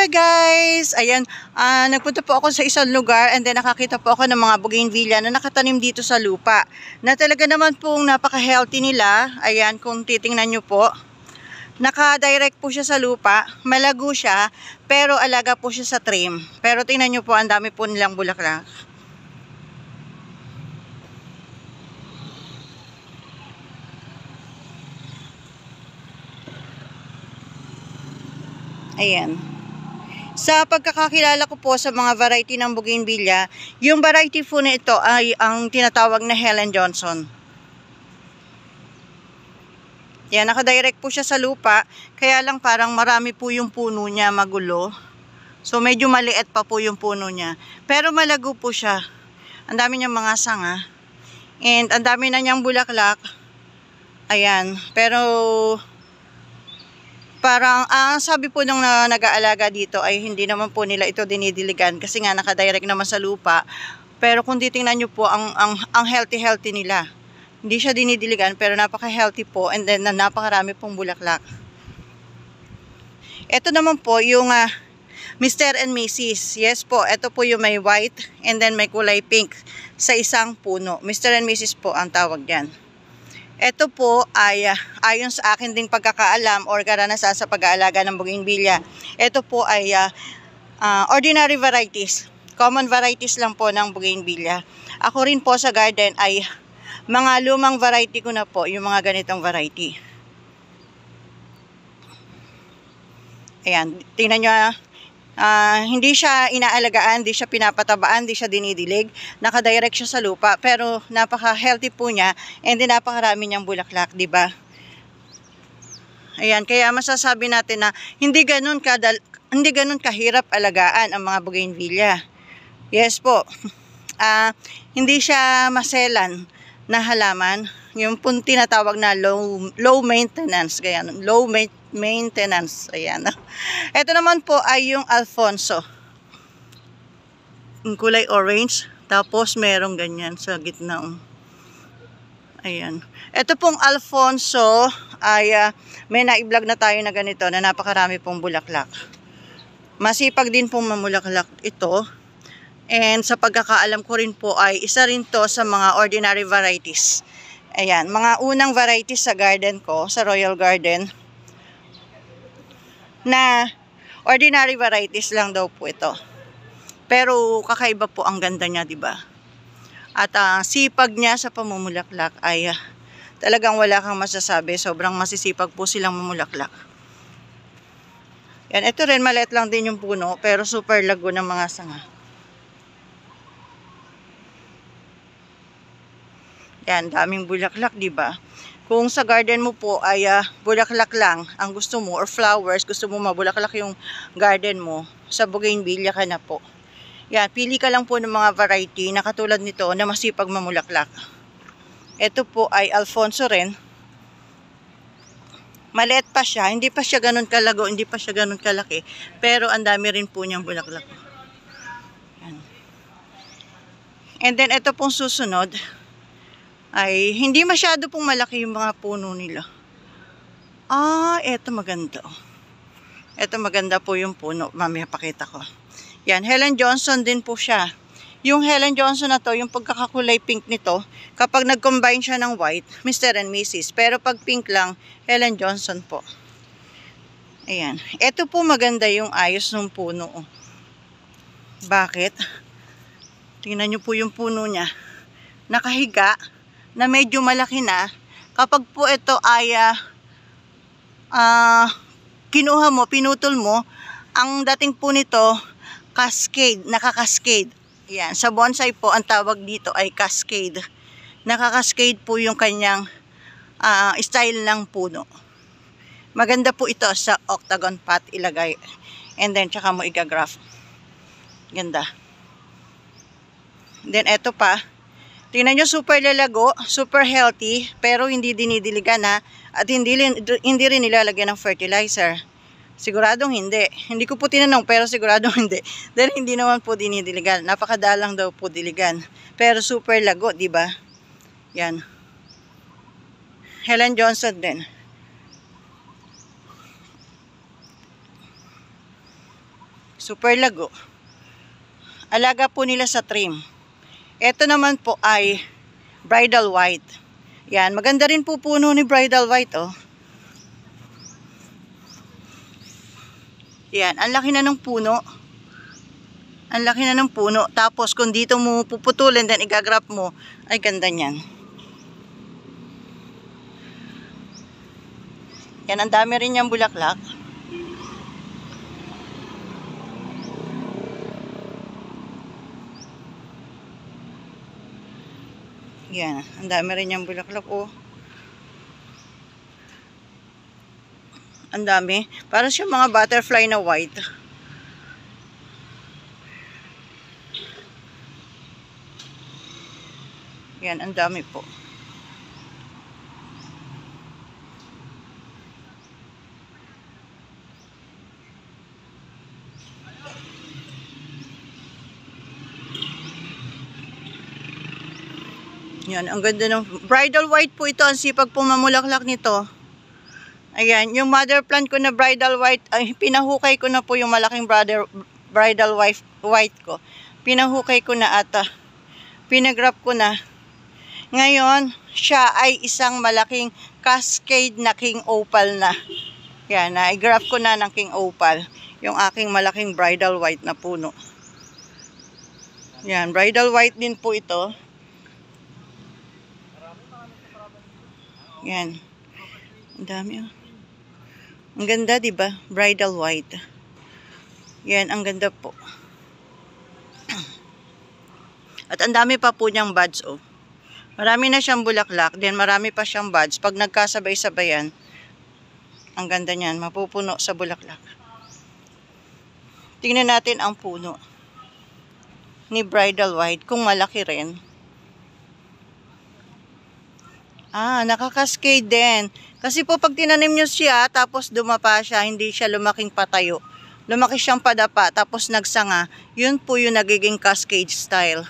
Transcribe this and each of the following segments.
Hi guys! Ayan, nagpunta po ako sa isang lugar and then nakakita po ako ng mga bougainvillea na nakatanim dito sa lupa. Na talaga naman pong napaka-healthy nila. Ayan, kung titingnan nyo po. Naka-direct po siya sa lupa. Malago siya, pero alaga po siya sa trim. Pero tingnan nyo po, ang dami po nilang bulaklak. Ayan. Sa pagkakakilala ko po sa mga variety ng bougainvillea, yung variety po na ito ay ang tinatawag na Helen Johnson. Yan, nakadirect po siya sa lupa, kaya lang parang marami po yung puno niya, magulo. So medyo maliit pa po yung puno niya. Pero malago po siya. Ang dami niyang mga sanga. And ang dami na niyang bulaklak. Ayan, pero parang ang sabi po nung nag-aalaga dito ay hindi naman po nila ito dinidiligan kasi nga nakadirect naman sa lupa. Pero kung titingnan nyo po ang healthy nila. Hindi siya dinidiligan pero napaka-healthy po and then napakarami pong bulaklak. Ito naman po yung Mr. and Mrs. Yes po, ito po yung may white and then may kulay pink sa isang puno. Mr. and Mrs. po ang tawag diyan. Ito po ay ayon sa akin ding pagkakaalam or karanasan sa pag-aalaga ng bougainvillea. Ito po ay ordinary varieties. Common varieties lang po ng bougainvillea. Ako rin po sa garden ay mga lumang variety ko na po, yung mga ganitong variety. Ayan, tingnan nyo hindi siya inaalagaan, hindi siya pinapatabaan, hindi siya dinidilig. Nakadirect siya sa lupa, pero napaka-healthy po niya and then napakarami niyang bulaklak, di ba? Ayan, kaya masasabi natin na hindi ganun kahirap alagaan ang mga bougainvillea. Yes po. Hindi siya maselan na halaman. Yung pong tinatawag na low maintenance, kaya low maintenance. Ayan. Ito naman po ay yung Alfonso. Yung kulay orange. Tapos merong ganyan sa gitna. Ayan. Ito pong Alfonso ay may na-vlog na tayo na ganito na napakarami pong bulaklak. Masipag din pong mamulaklak ito. And sa pagkakaalam ko rin po ay isa rin to sa mga ordinary varieties. Ayan. Mga unang varieties sa garden ko, sa Royal Garden, na ordinary varieties lang daw po ito. Pero kakaiba po ang ganda niya, di ba? At sipag niya sa pamumulaklak ay talagang wala kang masasabi. Sobrang masisipag po silang mamulaklak. Yan, ito rin maliit lang din yung puno pero super lago ng mga sanga. Yan, daming bulaklak, di ba? Kung sa garden mo po ay bulaklak lang ang gusto mo or flowers, gusto mo mabulaklak yung garden mo, sa bougainvillea ka na po. Yan, pili ka lang po ng mga variety na katulad nito na masipag mamulaklak. Ito po ay Alfonso rin. Maliit pa siya, hindi pa siya ganun kalago, hindi pa siya ganun kalaki, pero ang dami rin po niyang bulaklak. Yan. And then ito pong susunod ay hindi masyado pong malaki yung mga puno nila. Ito maganda. Ito maganda po yung puno. Mamaya pakita ko. Yan, Helen Johnson din po siya. Yung Helen Johnson na to, yung pagkakakulay pink nito, kapag nag-combine siya ng white, Mr. and Mrs. Pero pag pink lang, Helen Johnson po. Ayan. Ito po maganda yung ayos ng puno. Bakit? Tingnan nyo po yung puno niya. Nakahiga na medyo malaki na. Kapag po ito ay kinuha mo, pinutol mo, ang dating po nito cascade, nakakascade. Yan, sa bonsai po ang tawag dito ay cascade. Nakakascade po yung kanyang style ng puno. Maganda po ito sa octagon pot ilagay. And then tsaka mo igagraft. Ganda. Then eto pa. Tingnan nyo, super lalago, super healthy, pero hindi dinidiligan at hindi rin nilalagyan ng fertilizer. Siguradong hindi. Hindi ko po tinanong, pero siguradong hindi. Dahil hindi naman po dinidiligan. Napakadalang daw po diligan. Pero super lago, di ba? Yan. Helen Johnson din. Super lago. Alaga po nila sa trim. Ito naman po ay bridal white. Yan, maganda rin po puno ni bridal white, oh. Yan, ang laki na ng puno. Ang laki na ng puno. Tapos kung dito mo puputulin, then igagrap mo, ay ganda niyan. Yan, ang dami rin niyang bulaklak. Yan, ang dami rin niyang bulaklak, oh. Ang dami. Para siya mga butterfly na white. Yan, ang dami po. Yan, ang ganda ng bridal white po ito. Ang sipag po mamulaklak nito. Ayan, yung mother plant ko na bridal white, ay, pinahukay ko na po yung malaking bridal white ko. Pinahukay ko na ata. Pinagrap ko na. Ngayon, siya ay isang malaking cascade na king opal na. Yan, na-graph ko na ng king opal. Yung aking malaking bridal white na puno. Yan, bridal white din po ito. Yan. Ang dami, oh. Ang ganda, di ba? Bridal white. Yan, ang ganda po. At ang dami pa po niyang buds, oh. Marami na siyang bulaklak, then marami pa siyang buds. Pag nagkasabay-sabayan, ang ganda niyan, mapupuno sa bulaklak. Tingnan natin ang puno ni bridal white, kung malaki rin. Ah, nakakascade din. Kasi po pag tinanim nyo siya, tapos dumapa siya, hindi siya lumaking patayo. Lumaki siyang padapa, tapos nagsanga. Yun po yung nagiging cascade style.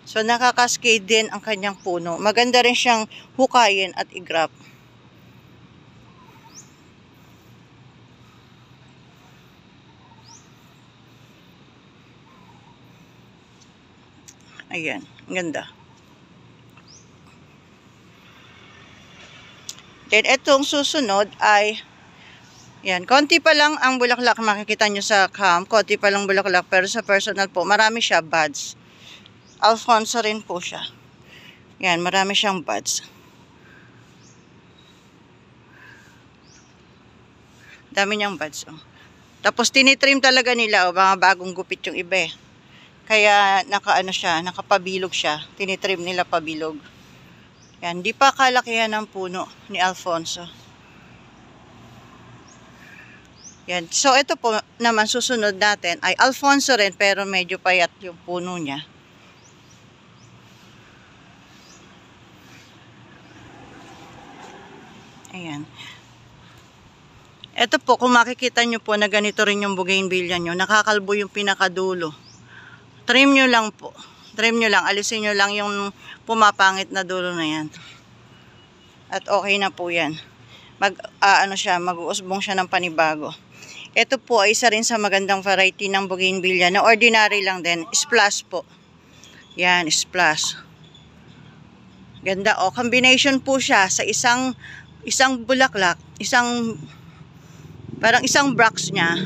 So, nakakascade din ang kanyang puno. Maganda rin siyang hukayin at igrap. Ayan, ang ganda. Then, itong susunod ay, yan, konti pa lang ang bulaklak. Makikita nyo sa cam, konti pa lang bulaklak. Pero sa personal po, marami siya buds. Alfonso rin po siya. Yan, marami siyang buds. Dami niyang buds, oh. Tapos, tinitrim talaga nila, oh, mga bagong gupit yung iba, eh. Kaya, nakaano siya, nakapabilog siya. Tinitrim nila pabilog. Yan, di pa kalakihan ng puno ni Alfonso. Yan. So, ito po naman susunod natin ay Alfonso rin, pero medyo payat yung puno niya. Ayan. Ito po, kung makikita nyo po na ganito rin yung bougainvillea nyo, nakakalbo yung pinakadulo. Trim nyo lang po. Trim nyo lang, alisin nyo lang yung pumapangit na dulo na yan. At okay na po yan. Mag-uusbong siya ng panibago. Ito po ay isa rin sa magandang variety ng bougainvillea na ordinary lang din. Splash po. Yan, splash. Ganda, oh. Combination po siya sa isang bulaklak, parang isang bracts niya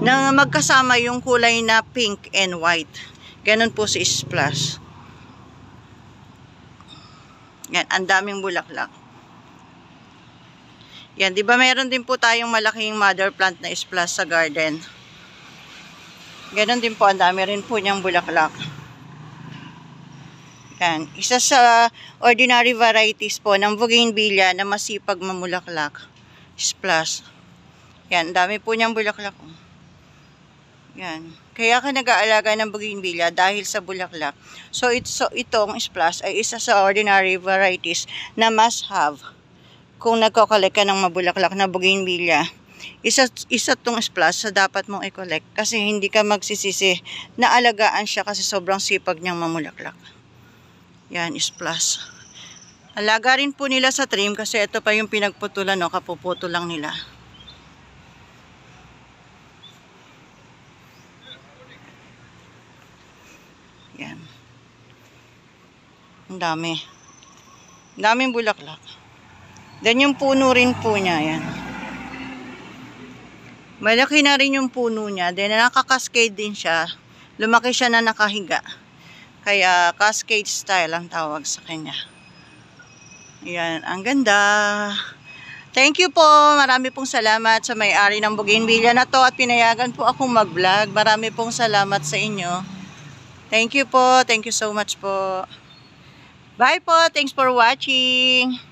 na magkasama yung kulay na pink and white. Ganon po si splash. Yan, ang daming bulaklak. Yan, di ba meron din po tayong malaking mother plant na splash sa garden. Ganon din po, ang dami rin po niyang bulaklak. Yan, isa sa ordinary varieties po ng bougainvillea na masipag mamulaklak. Splash. Yan, dami po niyang bulaklak. Yan. Kaya ka nag-aalaga ng bougainvillea dahil sa bulaklak. So, itong splash ay isa sa ordinary varieties na must have kung nagko-collect ka ng mabulaklak na bougainvillea. Isa tong splash sa dapat mong i-collect kasi hindi ka magsisisi na alagaan siya kasi sobrang sipag niyang mamulaklak. Yan, splash. Alaga rin po nila sa trim kasi ito pa yung pinagputulan, no? Kapuputo lang nila. Yan. Ang dami. Daming bulaklak. Then yung puno rin po niya, yan. Malaki na rin yung puno niya. Then nakaka-cascade din siya. Lumaki siya na nakahiga. Kaya cascade style ang tawag sa kanya. Yan, ang ganda. Thank you po. Marami pong salamat sa may-ari ng bougainvillea na to at pinayagan po akong mag-vlog. Marami pong salamat sa inyo. Thank you po. Thank you so much po. Bye po. Thanks for watching.